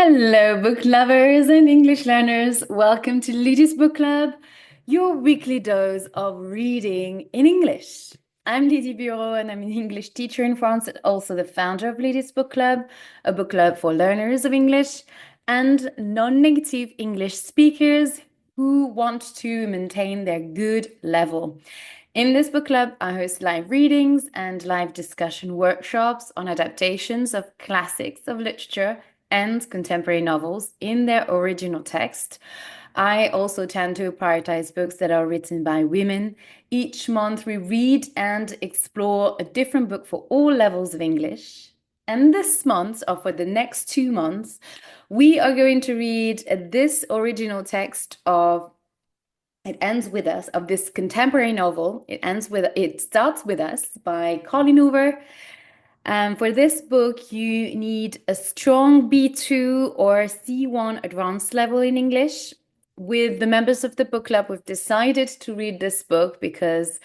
Hello, book lovers and English learners. Welcome to Lydia's Book Club, your weekly dose of reading in English. I'm Lydie Bureau and I'm an English teacher in France and also the founder of Lydia's Book Club, a book club for learners of English and non-native English speakers who want to maintain their good level. In this book club, I host live readings and live discussion workshops on adaptations of classics of literature and contemporary novels in their original text. I also tend to prioritize books that are written by women. Each month, we read and explore a different book for all levels of English. And this month, or for the next 2 months, we are going to read this original text of It Ends With Us, of this contemporary novel. It Starts With Us by Colleen Hoover. For this book, you need a strong B2 or C1 advanced level in English. With the members of the book club, we've decided to read this book because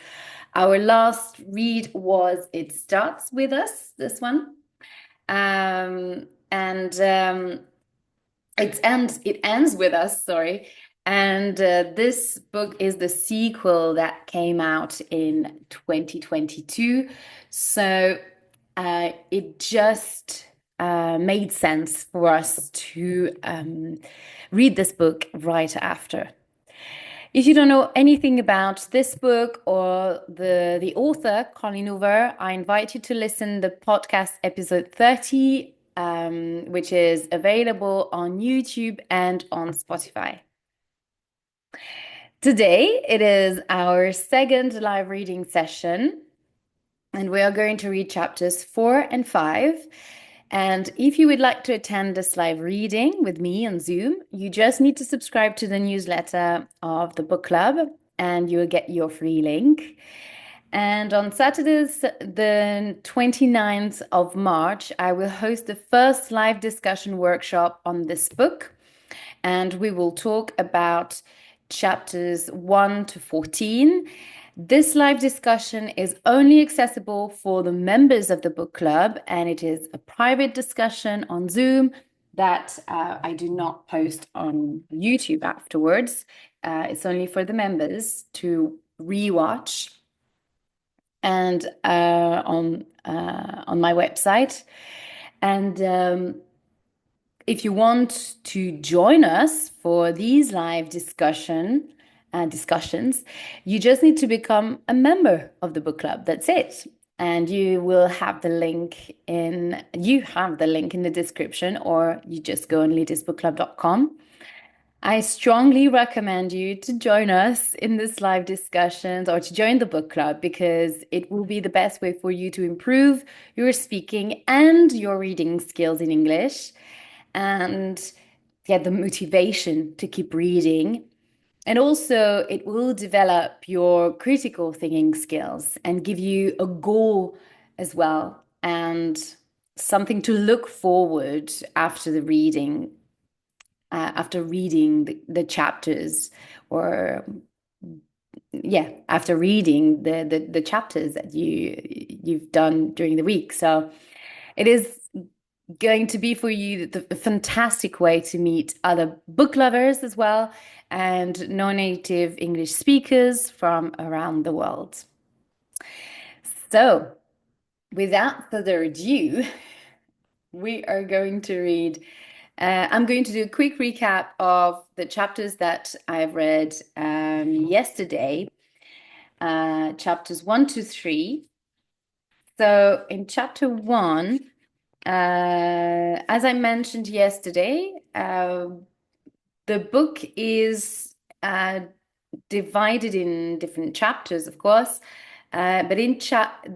our last read was It Starts With Us, this one. It ends with us, sorry. And this book is the sequel that came out in 2022. So it just made sense for us to read this book right after. If you don't know anything about this book or the author, Colleen Hoover, I invite you to listen to podcast episode 30, which is available on YouTube and on Spotify. Today, it is our second live reading session, and we are going to read chapters 4 and 5. And if you would like to attend this live reading with me on Zoom, you just need to subscribe to the newsletter of the book club and you will get your free link. And on Saturdays, the 29th of March, I will host the first live discussion workshop on this book. And we will talk about chapters 1 to 14. This live discussion is only accessible for the members of the book club, and it is a private discussion on Zoom that I do not post on YouTube afterwards. It's only for the members to rewatch and on my website. And if you want to join us for these live discussions, you just need to become a member of the book club. That's it. And you have the link in the description, or you just go on leadersbookclub.com. I strongly recommend you to join us in this live discussions or to join the book club because it will be the best way for you to improve your speaking and your reading skills in English and get the motivation to keep reading. And also, it will develop your critical thinking skills and give you a goal as well and something to look forward after the reading, after reading the chapters, or after reading the chapters that you've done during the week. So it is going to be for you a fantastic way to meet other book lovers as well and non-native English speakers from around the world. So, without further ado, we are going to read. I'm going to do a quick recap of the chapters that I've read yesterday, chapters 1 to 3. So, in chapter 1, as I mentioned yesterday, the book is divided in different chapters, of course. But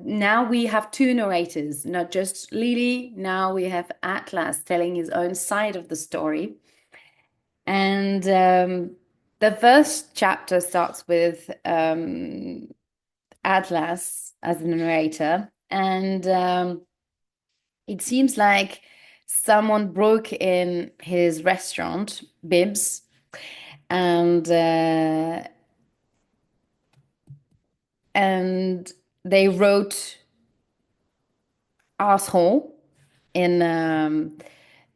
now we have two narrators, not just Lily. Now we have Atlas telling his own side of the story. And the first chapter starts with Atlas as the narrator. And it seems like someone broke in his restaurant, Bibs, and they wrote asshole in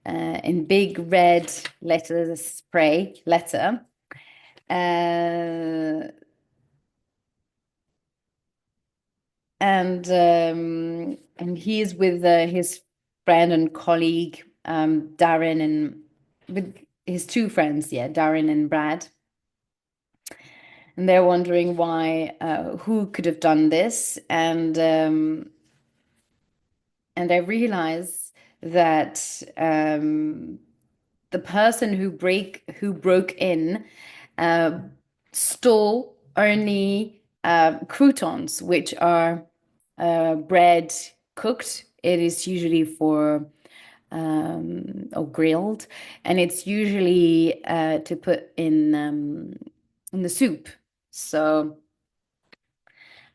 in big red letters, spray letter. And he is with his friend and colleague Darren, and with his two friends, Darren and Brad. And they're wondering why, who could have done this, and I realize that the person who broke in uh, stole only croutons, which are bread cooked. It is usually for or grilled, and it's usually to put in the soup. So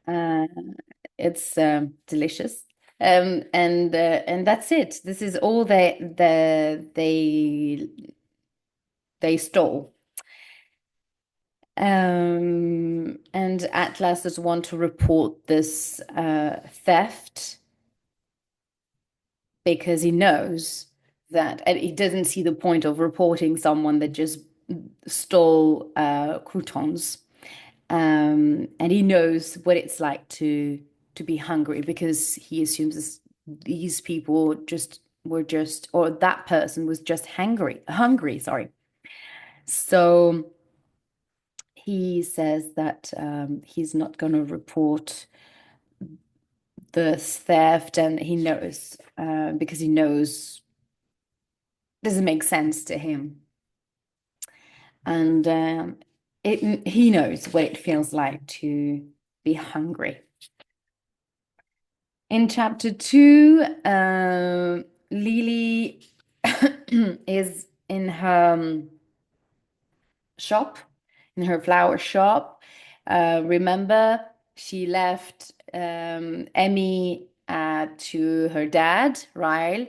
uh, it's delicious. And that's it. This is all they stole. And Atlas does want to report this theft because he knows that, and he doesn't see the point of reporting someone that just stole croutons. And he knows what it's like to be hungry, because he assumes these people or that person was just hungry, sorry. So he says that he's not going to report the theft, and he knows because he knows doesn't make sense to him, and he knows what it feels like to be hungry. In chapter 2, Lily is in her shop, in her flower shop. Remember, she left Emmy to her dad, Ryle,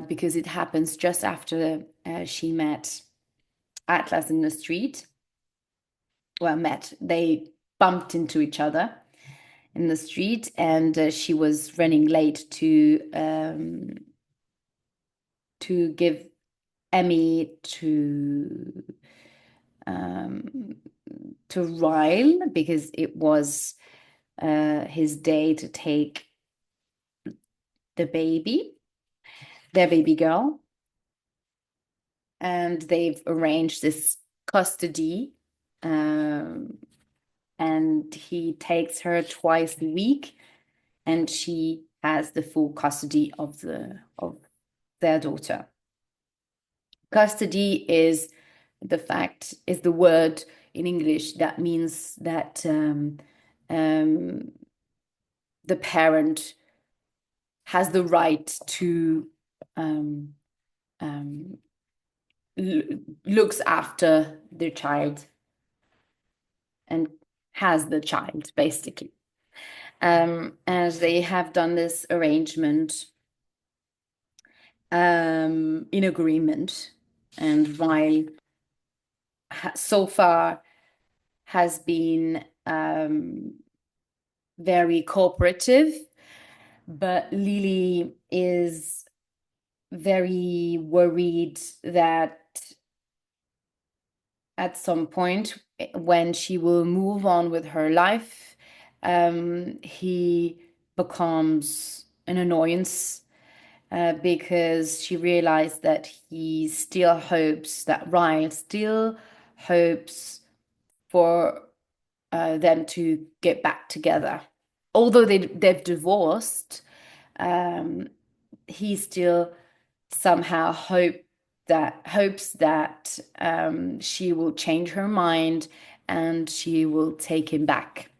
because it happens just after she met Atlas in the street. Well, they bumped into each other in the street, and she was running late to give Emmy to Ryle, because it was his day to take their baby girl, and they've arranged this custody, and he takes her twice a week, and she has the full custody of their daughter. Custody is the word in English that means that the parent has the right to looks after their child and has the child, basically. As they have done this arrangement in agreement, and while so far has been very cooperative, but Lily is very worried that at some point when she will move on with her life, he becomes an annoyance, because she realized that Ryan still hopes for them to get back together. Although they've divorced, he still somehow hopes that she will change her mind and she will take him back.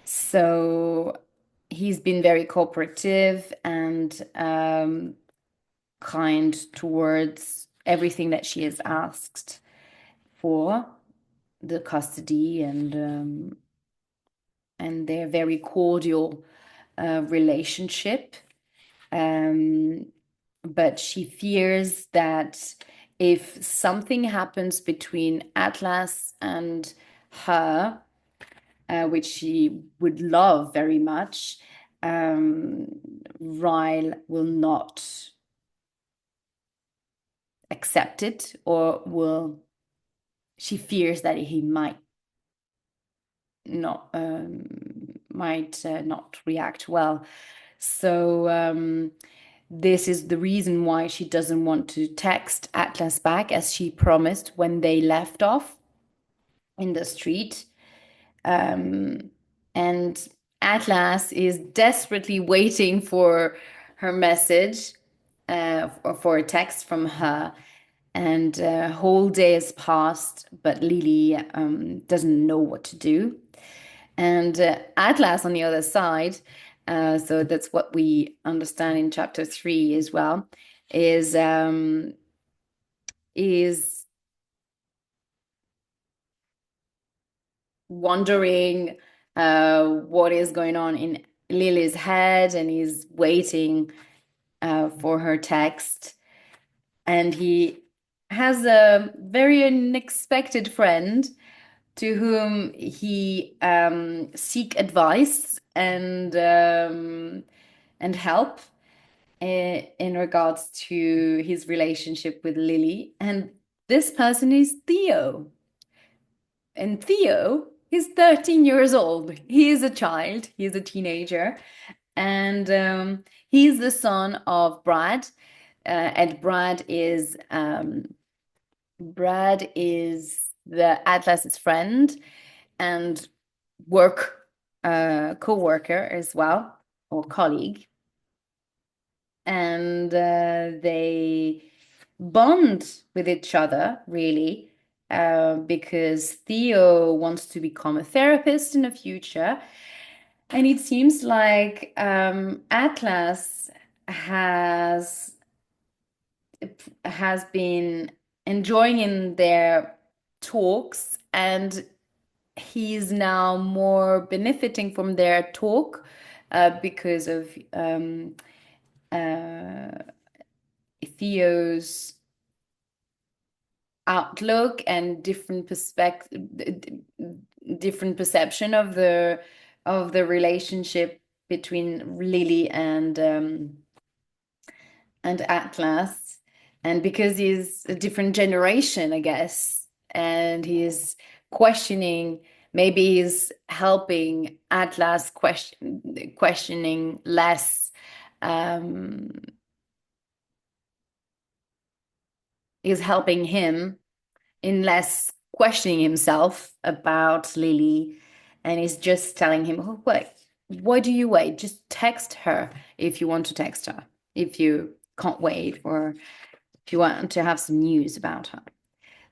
So he's been very cooperative and kind towards everything that she has asked for, the custody, and their very cordial relationship. But she fears that if something happens between Atlas and her, which she would love very much, Ryle will not accept it, or will she fears that he might not react well. So this is the reason why she doesn't want to text Atlas back as she promised when they left off in the street. And Atlas is desperately waiting for her message, or for a text from her. And a whole day has passed, but Lily doesn't know what to do. And Atlas on the other side, so that's what we understand in chapter 3 as well, is wondering what is going on in Lily's head, and he's waiting for her text. And he has a very unexpected friend to whom he seek advice and help in regards to his relationship with Lily. And this person is Theo. And Theo is 13 years old. He is a child. He is a teenager. And he's the son of Brad. And Brad is the Atlas's friend and co-worker as well, or colleague. And they bond with each other, really, because Theo wants to become a therapist in the future. And it seems like Atlas has been enjoying in their talks, and he's now more benefiting from their talk because of Theo's outlook and different perception of the relationship between Lily and Atlas, and because he's a different generation, I guess, and he's questioning. Maybe he's helping Atlas questioning less. Is helping him in less questioning himself about Lily, and he's just telling him, "Oh, wait, why do you wait? Just text her if you want to text her. If you can't wait, or if you want to have some news about her."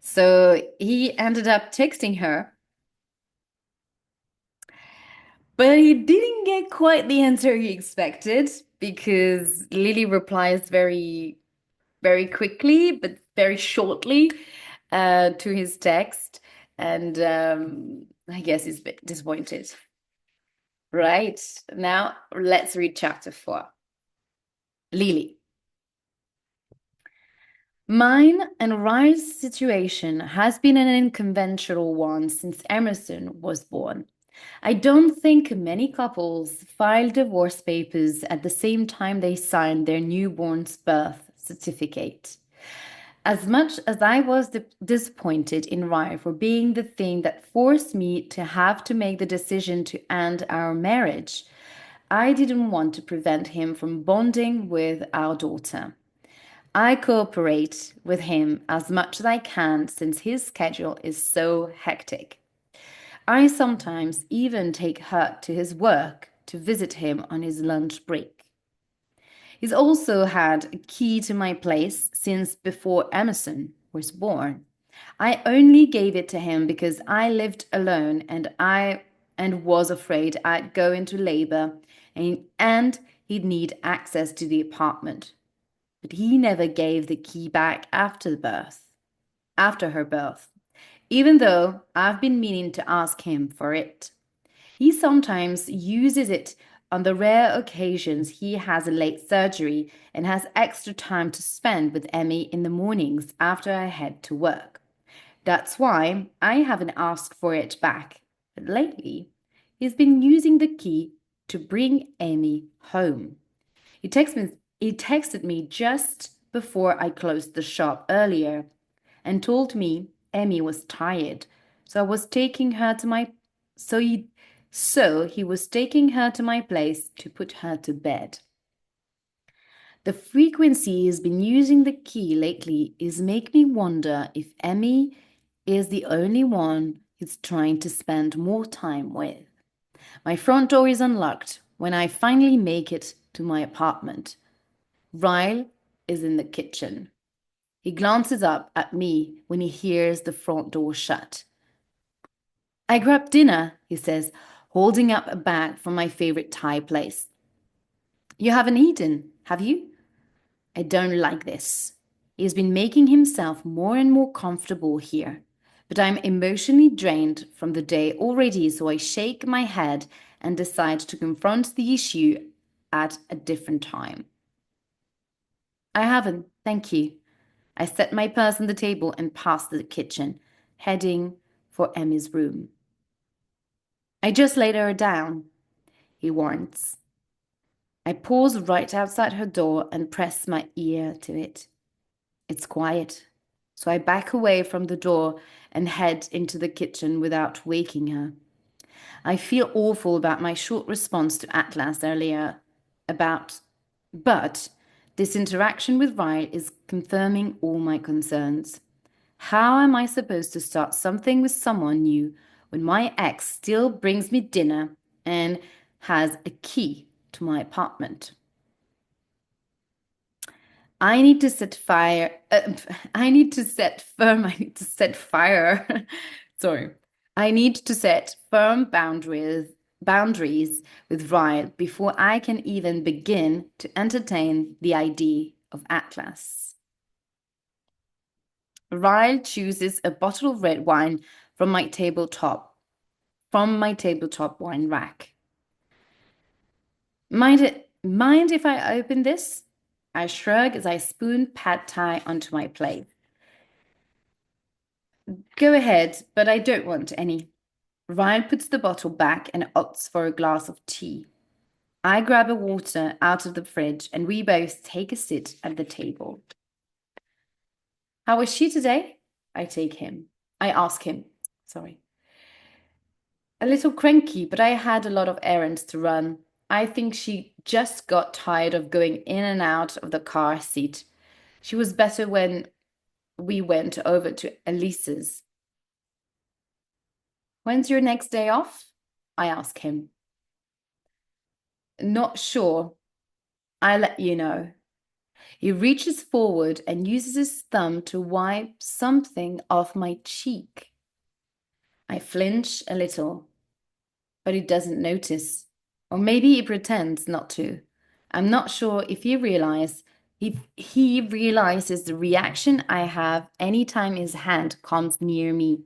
So he ended up texting her, but he didn't get quite the answer he expected, because Lily replies very, very quickly, but very shortly to his text. And I guess he's a bit disappointed. Right. Now let's read chapter 4. Lily. Mine and Rye's situation has been an unconventional one since Emerson was born. I don't think many couples file divorce papers at the same time they sign their newborn's birth certificate. As much as I was disappointed in Rye for being the thing that forced me to have to make the decision to end our marriage, I didn't want to prevent him from bonding with our daughter. I cooperate with him as much as I can since his schedule is so hectic. I sometimes even take her to his work to visit him on his lunch break. He's also had a key to my place since before Emerson was born. I only gave it to him because I lived alone and was afraid I'd go into labor and he'd need access to the apartment. But he never gave the key back after her birth, even though I've been meaning to ask him for it. He sometimes uses it on the rare occasions he has a late surgery and has extra time to spend with Emmy in the mornings after I head to work. That's why I haven't asked for it back. But lately, he's been using the key to bring Emmy home. He texted me just before I closed the shop earlier and told me Emmy was tired. So I was taking her to my so he was taking her to my place to put her to bed. The frequency he's been using the key lately is make me wonder if Emmy is the only one he's trying to spend more time with. My front door is unlocked when I finally make it to my apartment. Ryle is in the kitchen. He glances up at me when he hears the front door shut. I grabbed dinner, he says, holding up a bag from my favorite Thai place. You haven't eaten, have you? I don't like this. He has been making himself more and more comfortable here, but I'm emotionally drained from the day already, so I shake my head and decide to confront the issue at a different time. I haven't, thank you. I set my purse on the table and pass the kitchen, heading for Emmy's room. I just laid her down, he warns. I pause right outside her door and press my ear to it. It's quiet, so I back away from the door and head into the kitchen without waking her. I feel awful about my short response to Atlas earlier but this interaction with Ryle is confirming all my concerns. How am I supposed to start something with someone new when my ex still brings me dinner and has a key to my apartment? I need to set fire. I need to set firm. I need to set fire. Sorry. I need to set firm boundaries with Ryle before I can even begin to entertain the idea of Atlas. Ryle chooses a bottle of red wine from my tabletop wine rack. Mind if I open this? I shrug as I spoon pad thai onto my plate. Go ahead, but I don't want any. Ryle puts the bottle back and opts for a glass of tea. I grab a water out of the fridge and we both take a sit at the table. How was she today? I ask him, sorry. A little cranky, but I had a lot of errands to run. I think she just got tired of going in and out of the car seat. She was better when we went over to Elise's. When's your next day off? I ask him. Not sure. I'll let you know. He reaches forward and uses his thumb to wipe something off my cheek. I flinch a little, but he doesn't notice. Or maybe he pretends not to. I'm not sure if he realizes the reaction I have anytime his hand comes near me.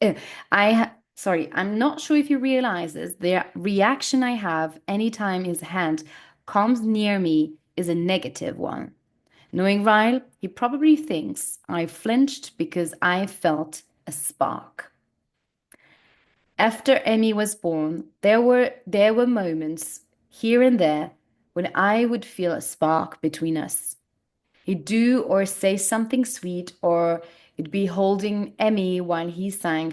I'm not sure if he realizes the reaction I have anytime his hand comes near me is a negative one. Knowing Ryle, he probably thinks I flinched because I felt a spark. After Emmy was born, there were moments here and there when I would feel a spark between us. He'd do or say something sweet, or he'd be holding Emmy while he sang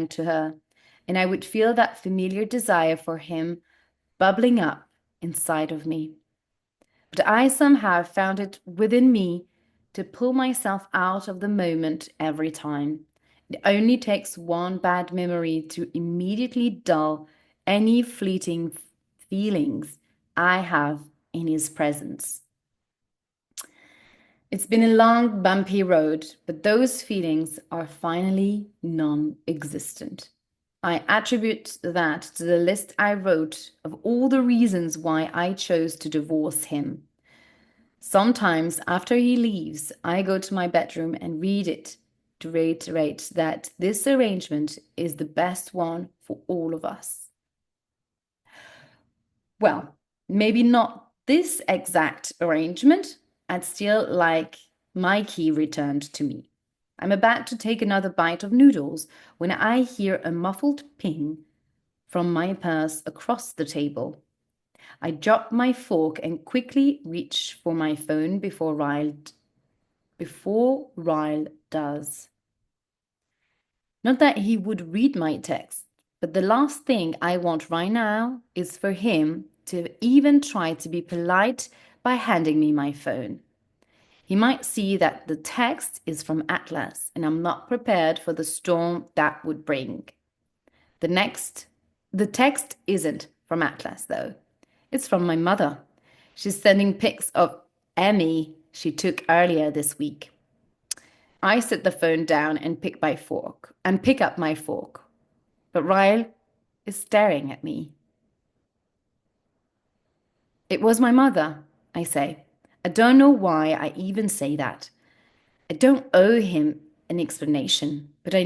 to her, and I would feel that familiar desire for him bubbling up inside of me. But I somehow found it within me to pull myself out of the moment every time. It only takes one bad memory to immediately dull any fleeting feelings I have in his presence. It's been a long, bumpy road, but those feelings are finally non-existent. I attribute that to the list I wrote of all the reasons why I chose to divorce him. Sometimes after he leaves, I go to my bedroom and read it to reiterate that this arrangement is the best one for all of us. Well, maybe not this exact arrangement. I'd still like my key returned to me. I'm about to take another bite of noodles when I hear a muffled ping from my purse across the table. I drop my fork and quickly reach for my phone before Ryle does. Not that he would read my text, but the last thing I want right now is for him to even try to be polite by handing me my phone. He might see that the text is from Atlas, and I'm not prepared for the storm that would bring. The text isn't from Atlas, though. It's from my mother. She's sending pics of Emmy she took earlier this week. I set the phone down and pick up my fork. But Ryle is staring at me. It was my mother, I say. I don't know why I even say that. I don't owe him an explanation, but I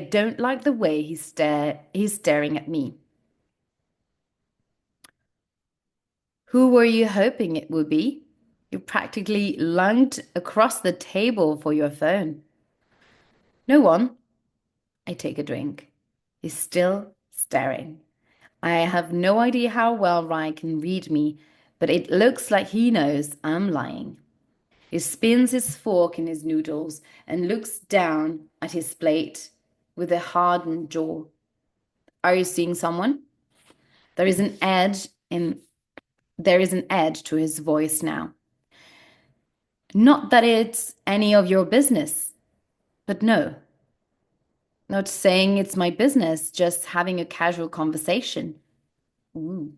don't like the way he's staring at me. Who were you hoping it would be? You practically lunged across the table for your phone. No one. I take a drink. He's still staring. I have no idea how well Ryan can read me, but it looks like he knows I'm lying. He spins his fork in his noodles and looks down at his plate with a hardened jaw. Are you seeing someone? There is an edge to his voice now. Not that it's any of your business, but no. Not saying it's my business, just having a casual conversation. Ooh.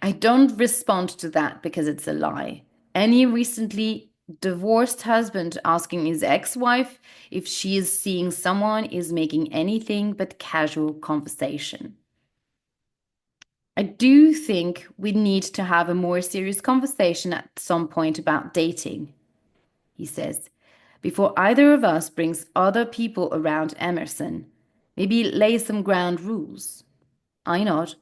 I don't respond to that because it's a lie. Any recently divorced husband asking his ex-wife if she is seeing someone is making anything but casual conversation. I do think we need to have a more serious conversation at some point about dating, he says, before either of us brings other people around Emerson. Maybe lay some ground rules. I nod.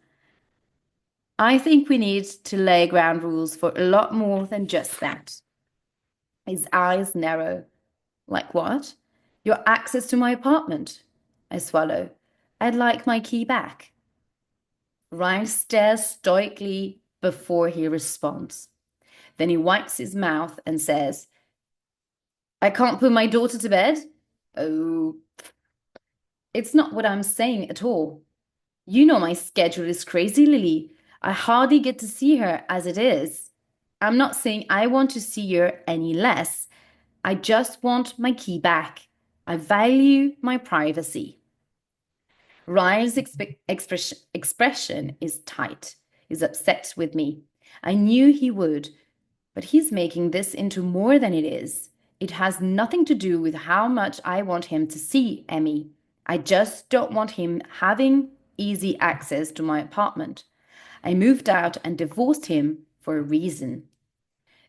I think we need to lay ground rules for a lot more than just that. His eyes narrow. Like what? Your access to my apartment. I swallow. I'd like my key back. Ryan stares stoically before he responds. Then he wipes his mouth and says, I can't put my daughter to bed? Oh, it's not what I'm saying at all. You know my schedule is crazy, Lily. I hardly get to see her as it is. I'm not saying I want to see her any less. I just want my key back. I value my privacy. Ryan's expression is tight. He's upset with me. I knew he would, but he's making this into more than it is. It has nothing to do with how much I want him to see Emmy. I just don't want him having easy access to my apartment. I moved out and divorced him for a reason.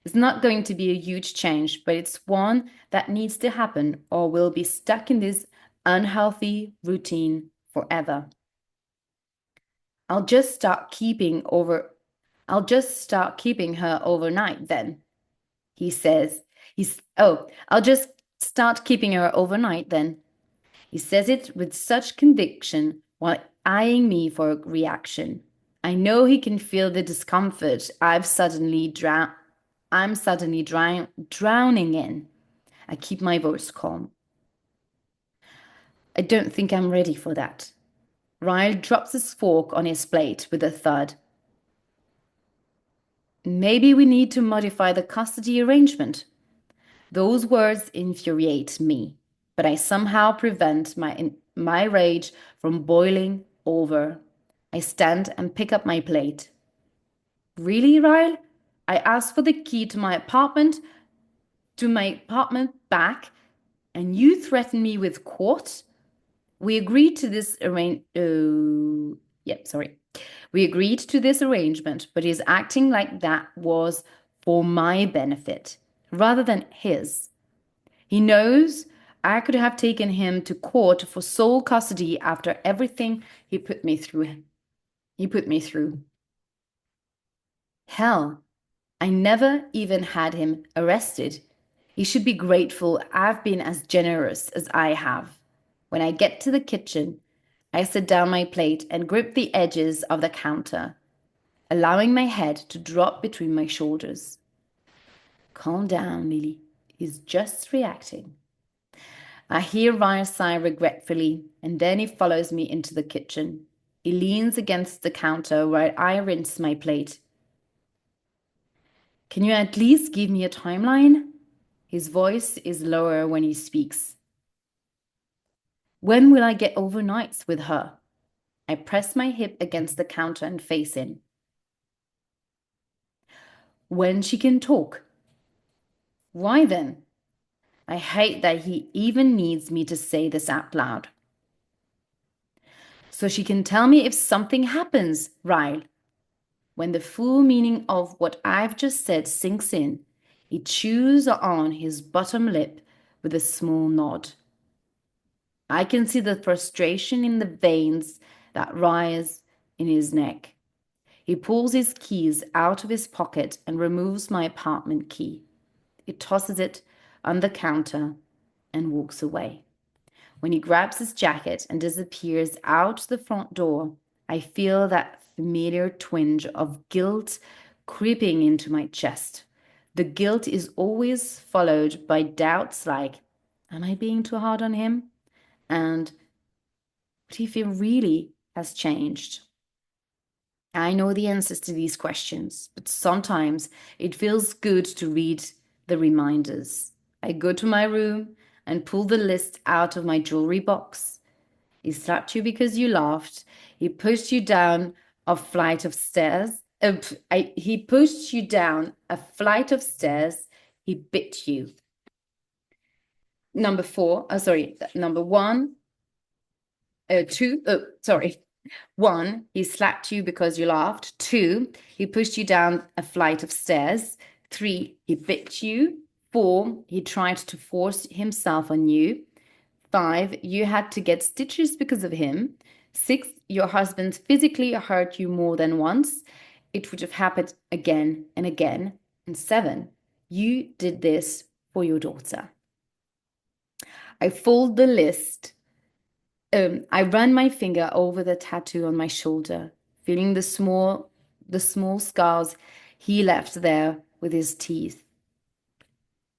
It's not going to be a huge change, but it's one that needs to happen or we'll be stuck in this unhealthy routine forever. I'll just start keeping her overnight then. He says, I'll just start keeping her overnight then. He says it with such conviction while eyeing me for a reaction. I know he can feel the discomfort I'm suddenly drowning in. I keep my voice calm. I don't think I'm ready for that. Ryle drops his fork on his plate with a thud. Maybe we need to modify the custody arrangement. Those words infuriate me, but I somehow prevent my rage from boiling over. I stand and pick up my plate. Really, Ryle? I asked for the key to my apartment back, and you threaten me with court? We agreed to this We agreed to this arrangement, but he's acting like that was for my benefit rather than his. He knows I could have taken him to court for sole custody after everything he put me through. Hell, I never even had him arrested. He should be grateful I've been as generous as I have. When I get to the kitchen, I set down my plate and grip the edges of the counter. allowing my head to drop between my shoulders. Calm down, Lily. He's just reacting. I hear Ryan sigh regretfully, and then he follows me into the kitchen. He leans against the counter while I rinse my plate. Can you at least give me a timeline? His voice is lower when he speaks. When will I get overnights with her? I press my hip against the counter and face in. When she can talk. Why then? I hate that he even needs me to say this out loud. So she can tell me if something happens, Ryle. When the full meaning of what I've just said sinks in, he chews on his bottom lip with a small nod. I can see the frustration in the veins that rise in his neck. He pulls his keys out of his pocket and removes my apartment key. He tosses it on the counter and walks away. When he grabs his jacket and disappears out the front door, I feel that familiar twinge of guilt creeping into my chest. The guilt is always followed by doubts like, am I being too hard on him? And what if he really has changed? I know the answers to these questions, but sometimes it feels good to read the reminders. I go to my room and pull the list out of my jewelry box. He slapped you because you laughed. He pushed you down a flight of stairs. He pushed you down a flight of stairs. He bit you. Number one, two, sorry. One, he slapped you because you laughed. Two, he pushed you down a flight of stairs. Three, he bit you. Four, he tried to force himself on you. Five, you had to get stitches because of him. Six, your husband physically hurt you more than once. It would have happened again and again. And seven, you did this for your daughter. I fold the list. I run my finger over the tattoo on my shoulder, feeling the small scars he left there with his teeth.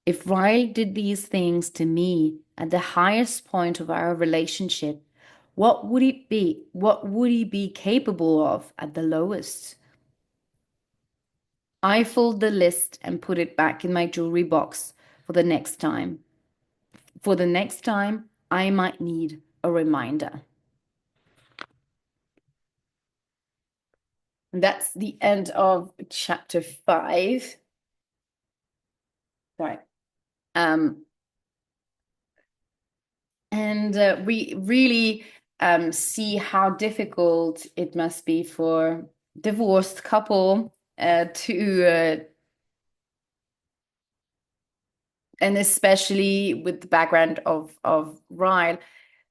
If Riley did these things to me at the highest point of our relationship, what would it be? What would he be capable of at the lowest? I fold the list and put it back in my jewelry box for the next time. For the next time, I might need a reminder. And that's the end of chapter 5. Right. And we really see how difficult it must be for divorced couple to and especially with the background of Ryle,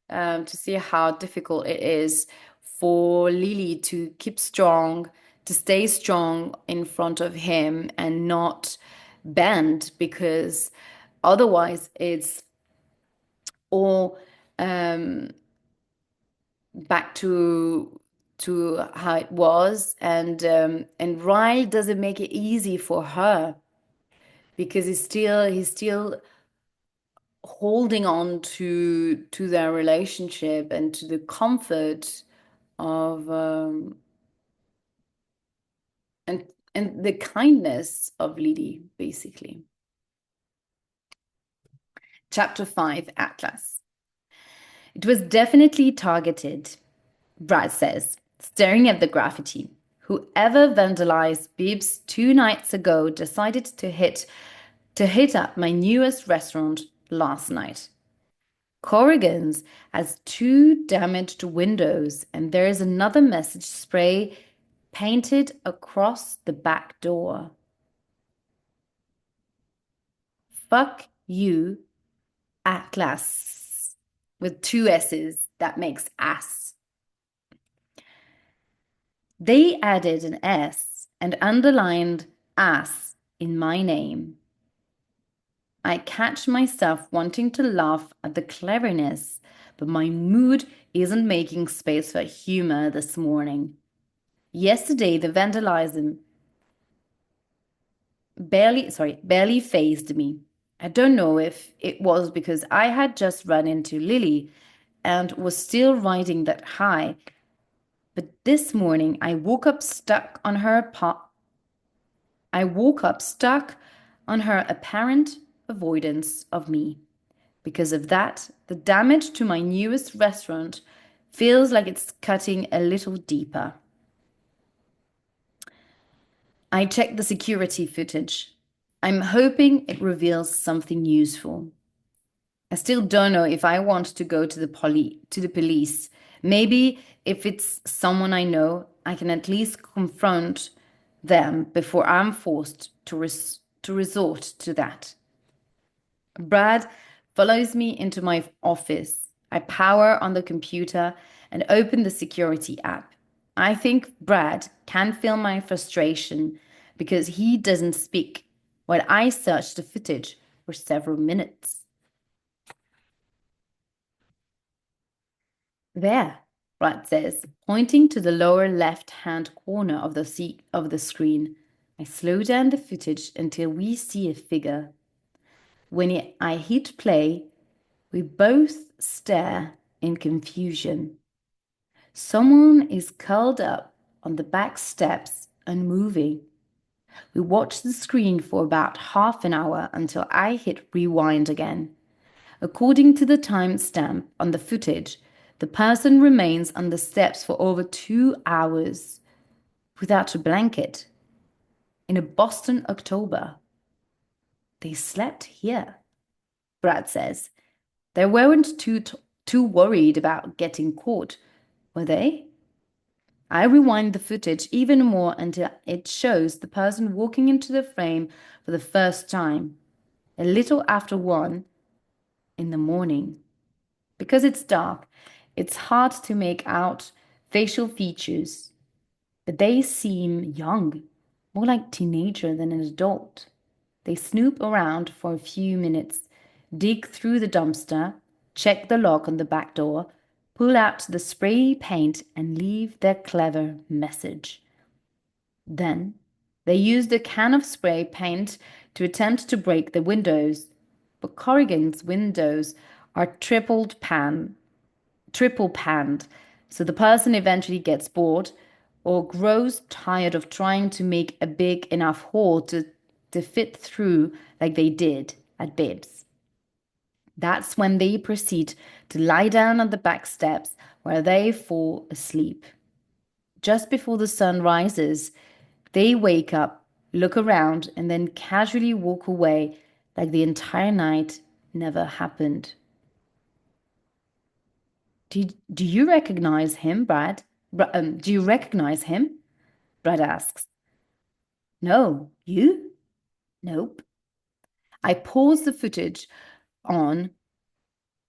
to see how difficult it is for Lily to keep strong, to stay strong in front of him and not bend, because otherwise it's all back to how it was, and Ryle doesn't make it easy for her because he's still holding on to their relationship and to the comfort of and the kindness of Lily, basically. Chapter 5, Atlas. It was definitely targeted, Brad says, staring at the graffiti. Whoever vandalized Bibbs 2 nights ago decided to hit up my newest restaurant last night. Corrigan's has 2 damaged windows, and there is another message spray painted across the back door. Fuck you, Atlas. With 2 S's, that makes ass. They added an S and underlined ass in my name. I catch myself wanting to laugh at the cleverness, but my mood isn't making space for humor this morning. Yesterday, the vandalism barely fazed me. I don't know if it was because I had just run into Lily and was still riding that high, but this morning I woke up stuck on her apparent avoidance of me. Because of that, the damage to my newest restaurant feels like it's cutting a little deeper. I checked the security footage. I'm hoping it reveals something useful. I still don't know if I want to go to the police. Maybe if it's someone I know, I can at least confront them before I'm forced to resort to that. Brad follows me into my office. I power on the computer and open the security app. I think Brad can feel my frustration because he doesn't speak while I search the footage for several minutes. There, Brad says, pointing to the lower left-hand corner of the screen. I slow down the footage until we see a figure. When I hit play, we both stare in confusion. Someone is curled up on the back steps, unmoving. We watch the screen for about half an hour until I hit rewind again. According to the timestamp on the footage, the person remains on the steps for over 2 hours without a blanket in a Boston October. They slept here, Brad says. They weren't too worried about getting caught, were they? I rewind the footage even more until it shows the person walking into the frame for the first time, a little after 1 in the morning. Because it's dark, it's hard to make out facial features, but they seem young, more like teenager than an adult. They snoop around for a few minutes, dig through the dumpster, check the lock on the back door, pull out the spray paint, and leave their clever message. Then they use the can of spray paint to attempt to break the windows. But Corrigan's windows are triple panned, so the person eventually gets bored or grows tired of trying to make a big enough hole to fit through like they did at Bibbs. That's when they proceed to lie down on the back steps where they fall asleep. Just before the sun rises, they wake up, look around, and then casually walk away like the entire night never happened. Do you recognize him, Brad? Do you recognize him? Brad asks. No, you? Nope. I pause the footage on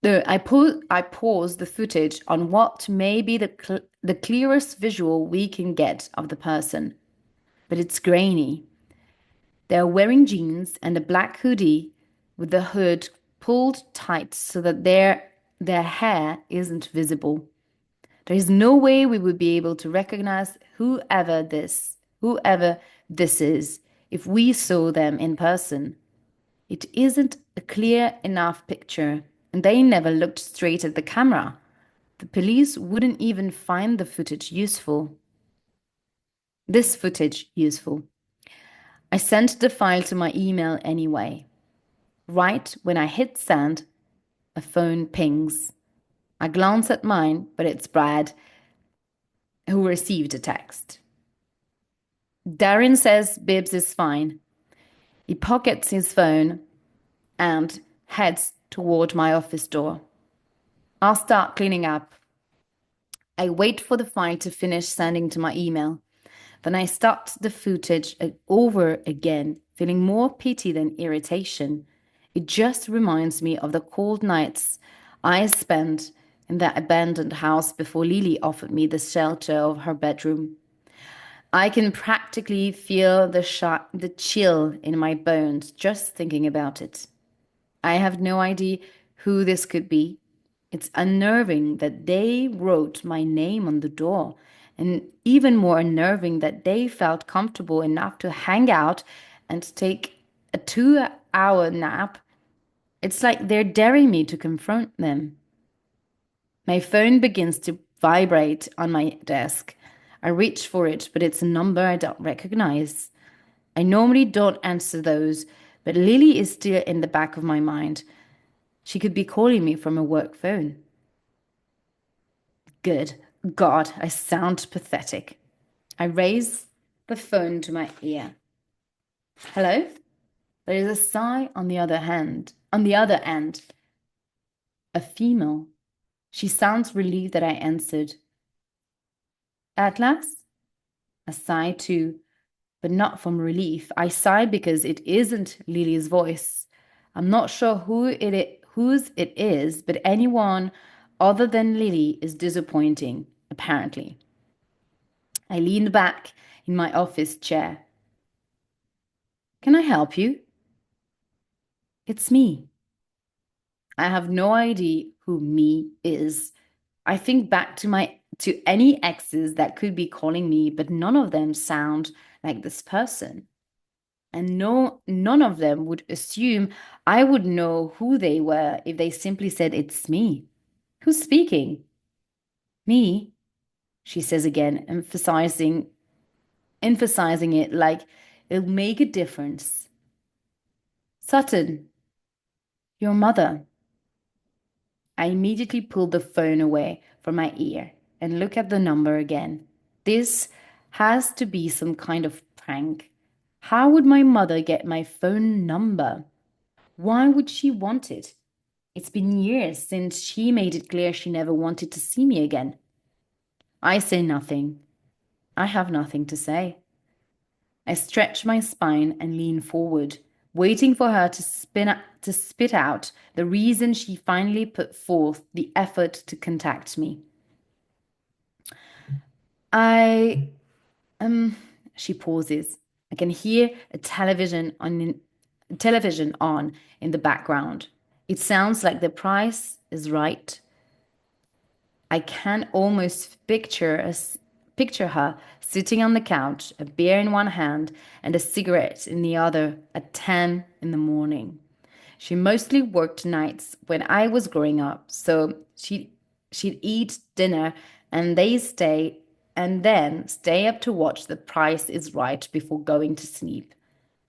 I pause the footage on what may be the clearest visual we can get of the person, but it's grainy. They're wearing jeans and a black hoodie with the hood pulled tight so that their hair isn't visible. There is no way we would be able to recognize whoever this is if we saw them in person. It isn't a clear enough picture, and they never looked straight at the camera. The police wouldn't even find this footage useful. I sent the file to my email anyway. Right when I hit send, a phone pings. I glance at mine, but it's Brad, who received a text. Darren says Bibbs is fine. He pockets his phone and heads toward my office door. I'll start cleaning up. I wait for the file to finish sending to my email. Then I start the footage over again, feeling more pity than irritation. It just reminds me of the cold nights I spent in that abandoned house before Lily offered me the shelter of her bedroom. I can practically feel the chill in my bones just thinking about it. I have no idea who this could be. It's unnerving that they wrote my name on the door and even more unnerving that they felt comfortable enough to hang out and take a 2-hour nap. It's like they're daring me to confront them. My phone begins to vibrate on my desk. I reach for it, but it's a number I don't recognize. I normally don't answer those, but Lily is still in the back of my mind. She could be calling me from a work phone. Good God, I sound pathetic. I raise the phone to my ear. Hello? There is a sigh on the other hand. On the other end, a female. She sounds relieved that I answered. Atlas? A sigh too, but not from relief. I sigh because it isn't Lily's voice. I'm not sure whose it is, but anyone other than Lily is disappointing, apparently. I leaned back in my office chair. Can I help you? It's me. I have no idea who me is. I think back to any exes that could be calling me, but none of them sound like this person. And none of them would assume I would know who they were if they simply said it's me. Who's speaking? Me, she says again, emphasizing it like it'll make a difference. Sutton, your mother. I immediately pulled the phone away from my ear and look at the number again. This has to be some kind of prank. How would my mother get my phone number? Why would she want it? It's been years since she made it clear she never wanted to see me again. I say nothing. I have nothing to say. I stretch my spine and lean forward, waiting for her to spit out the reason she finally put forth the effort to contact me. I, she pauses. I can hear a television on in the background. It sounds like the price is right. I can almost picture her sitting on the couch, a beer in one hand and a cigarette in the other at 10 in the morning. She mostly worked nights when I was growing up, so she'd eat dinner and then stay up to watch The Price is Right before going to sleep.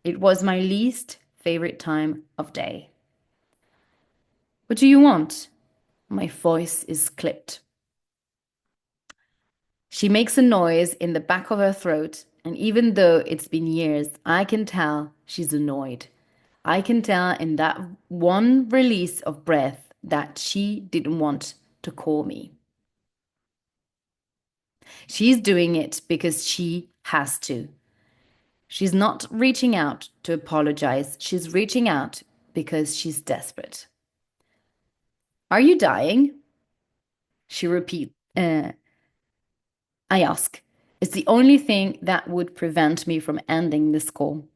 It was my least favorite time of day. What do you want? My voice is clipped. She makes a noise in the back of her throat, and even though it's been years, I can tell she's annoyed. I can tell in that one release of breath that she didn't want to call me. She's doing it because she has to. She's not reaching out to apologize. She's reaching out because she's desperate. Are you dying? She repeats. I ask. It's the only thing that would prevent me from ending this call.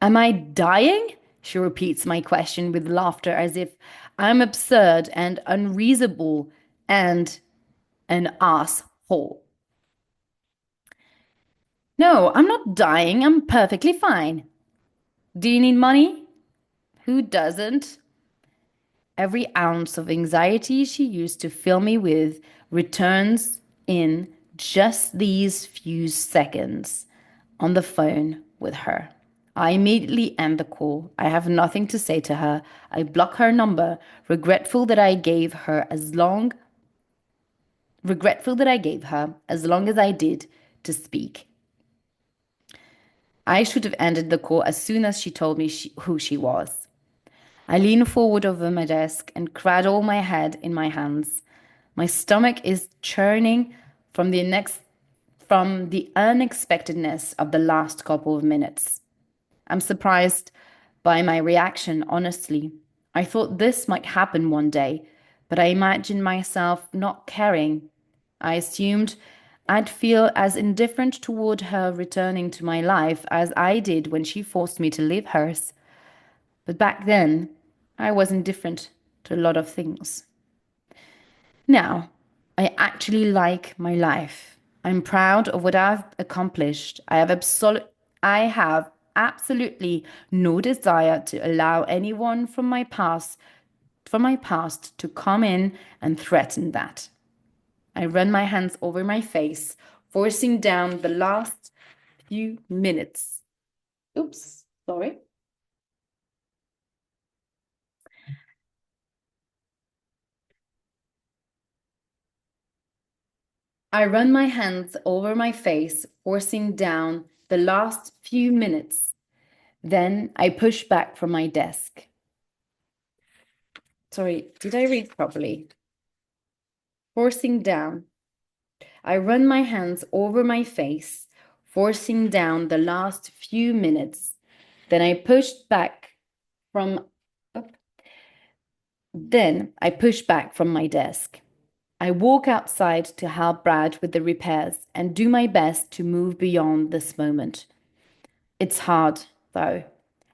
Am I dying? She repeats my question with laughter as if I'm absurd and unreasonable and an asshole. No, I'm not dying. I'm perfectly fine. Do you need money? Who doesn't? Every ounce of anxiety she used to fill me with returns in just these few seconds on the phone with her. I immediately end the call. I have nothing to say to her. I block her number, regretful that I gave her as long as I did to speak. I should have ended the call as soon as she told me who she was. I lean forward over my desk and cradle my head in my hands. My stomach is churning from the unexpectedness of the last couple of minutes. I'm surprised by my reaction, honestly. I thought this might happen one day, but I imagined myself not caring. I assumed I'd feel as indifferent toward her returning to my life as I did when she forced me to leave hers. But back then, I was indifferent to a lot of things. Now, I actually like my life. I'm proud of what I've accomplished. I have absolutely no desire to allow anyone from my past to come in and threaten that. I run my hands over my face, forcing down the last few minutes. Oops, sorry. I run my hands over my face, forcing down the last few minutes. Then I push back from my desk. Sorry, did I read properly? Forcing down. I run my hands over my face, forcing down the last few minutes. Then I pushed back from up. Then I push back from my desk. I walk outside to help Brad with the repairs and do my best to move beyond this moment. It's hard, though.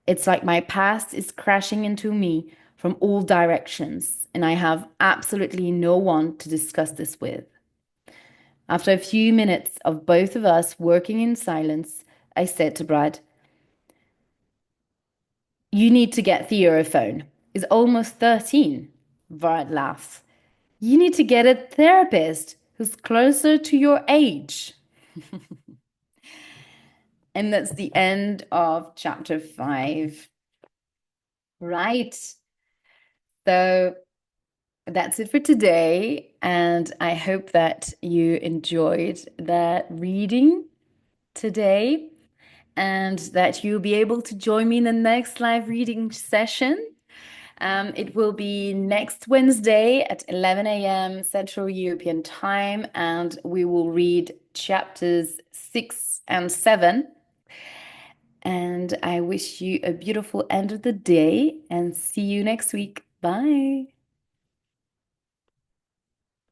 It's like my past is crashing into me from all directions, and I have absolutely no one to discuss this with. After a few minutes of both of us working in silence, I said to Brad, "You need to get Theo a phone. He's almost 13." Brad laughs. "You need to get a therapist who's closer to your age." And that's the end of chapter 5. Right. So that's it for today. And I hope that you enjoyed that reading today and that you'll be able to join me in the next live reading session. It will be next Wednesday at 11 a.m. Central European Time, and we will read chapters 6 and 7. And I wish you a beautiful end of the day and see you next week. Bye.